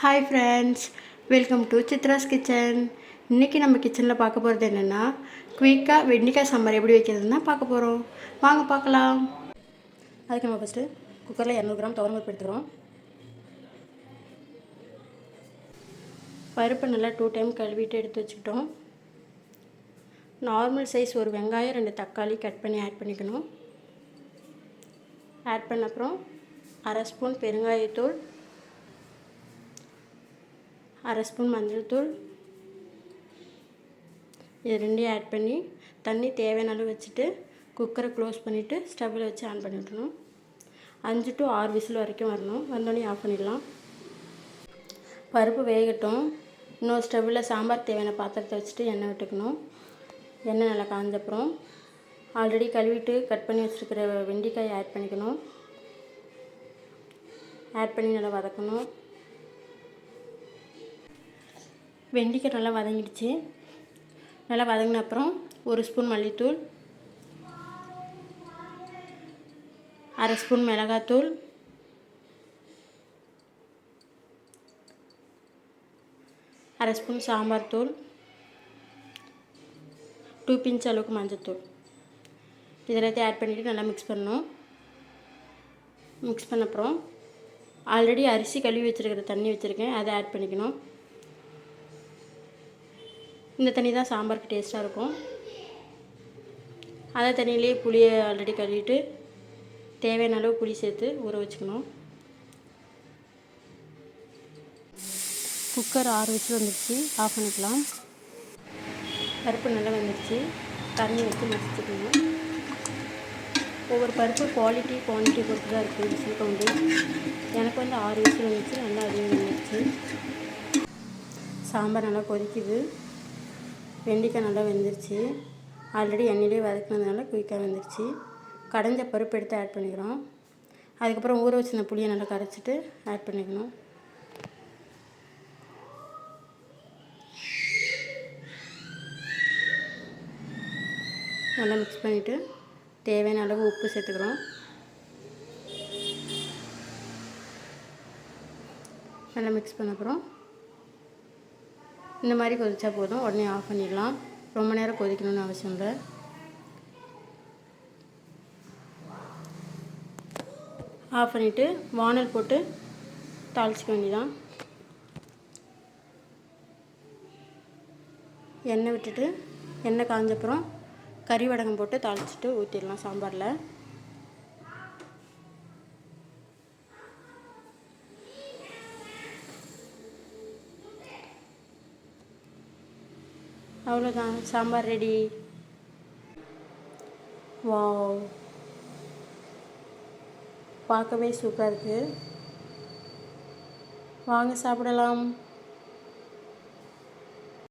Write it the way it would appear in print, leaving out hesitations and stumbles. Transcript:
Hi friends, welcome to Chitra's kitchen. இன்றைக்கி நம்ம கிச்சனில் பார்க்க போகிறது என்னென்னா, குயிக்காக வெண்டைக்காய் சாம்பார் எப்படி வைக்கிறதுனா பார்க்க போகிறோம். வாங்க பார்க்கலாம். அதுக்கு நம்ம ஃபஸ்ட்டு குக்கரில் 200 கிராம் துவரம்பருப்பு எடுத்துக்கிறோம். பருப்பை நல்லா 2 டைம் கழுவிட்டு எடுத்து வச்சுக்கிட்டோம். நார்மல் சைஸ் ஒரு வெங்காயம் 2 தக்காளி கட் பண்ணி ஆட் பண்ணிக்கணும். ஆட் பண்ண அப்புறம் அரை ஸ்பூன் பெருங்காயத்தூள், அரை ஸ்பூன் மஞ்சள் தூள், இது ரெண்டையும் ஆட் பண்ணி தண்ணி தேவையான அளவு வச்சுட்டு குக்கரை க்ளோஸ் பண்ணிவிட்டு ஸ்டவ்வில் வச்சு ஆன் பண்ணி விடணும். 5 to 6 விசில் வரைக்கும் வரணும். வந்தோடனே ஆஃப் பண்ணிடலாம். பருப்பு வேகட்டும். இன்னொரு ஸ்டவ்வில் சாம்பார் தேவையான பாத்திரத்தை வச்சுட்டு எண்ணெய் விட்டுக்கணும். எண்ணெய் நல்லா காஞ்சப்புறம் ஆல்ரெடி கழுவிட்டு கட் பண்ணி வச்சுருக்கிற வெண்டைக்காயை ஆட் பண்ணிக்கணும். ஆட் பண்ணி நல்லா வதக்கணும். வெண்டைக்காய் நல்லா வதங்கிடுச்சு. நல்லா வதங்கின அப்புறம் 1 ஸ்பூன் மல்லித்தூள், அரை ஸ்பூன் மிளகாத்தூள், அரை ஸ்பூன் சாம்பார் தூள், 2 பிஞ்ச் அளவுக்கு மஞ்சத்தூள், இதெல்லாத்தையும் ஆட் பண்ணிவிட்டு நல்லா மிக்ஸ் பண்ணணும். மிக்ஸ் பண்ண அப்புறம் ஆல்ரெடி அரிசி கழுவி வச்சுருக்கிற தண்ணி வச்சுருக்கேன், அதை ஆட் பண்ணிக்கணும். இந்த தண்ணி தான் சாம்பாருக்கு டேஸ்ட்டாக இருக்கும். அதை தண்ணியிலே புளியை ஆல்ரெடி கழுவிட்டு தேவையான அளவு புளி சேர்த்து ஊற வச்சுக்கணும். குக்கர் 6 விசில் வந்துடுச்சு, ஆஃப் பண்ணிக்கலாம். பருப்பு நல்லா வந்துடுச்சு. தண்ணி வச்சு மசிச்சுக்கணும். ஒவ்வொரு பருப்பு குவான்டிட்டி பொறுத்து தான் இருக்குது விசில் கவுண்டு. எனக்கு 6 விசில் வந்துச்சு. நல்லா அதிகம் வந்துடுச்சு. சாம்பார் நல்லா கொதிக்குது. வெண்டைக்காய் நல்லா வெந்துருச்சு. ஆல்ரெடி எண்ணெயிலே வதக்கினதுனால குயிக்காக வெந்துருச்சு. கடைஞ்ச பருப்பு எடுத்து ஆட் பண்ணிக்கிறோம். அதுக்கப்புறம் ஊற வச்சிருந்த புளியை நல்லா கரைச்சிட்டு ஆட் பண்ணிக்கணும். நல்லா மிக்ஸ் பண்ணிவிட்டு தேவையான அளவு உப்பு சேர்த்துக்கிறோம். நல்லா மிக்ஸ் பண்ண அப்புறம் இந்த மாதிரி கொதிச்சா போதும். உடனே ஆஃப் பண்ணிடலாம். ரொம்ப நேரம் கொதிக்கணும்னு அவசியம் இல்லை. ஆஃப் பண்ணிவிட்டு வானல் போட்டு தாளிச்சிக்க வேண்டியதான். எண்ணெய் விட்டுட்டு எண்ணெய் காஞ்சப்புறம் கறி வடகம் போட்டு தாளிச்சிட்டு ஊற்றிடலாம் சாம்பாரில். அவ்வளோதான், சாம்பார் ரெடி. வாவ், பார்க்கவே சூப்பராக இருக்குது. வாங்க சாப்பிடலாம்.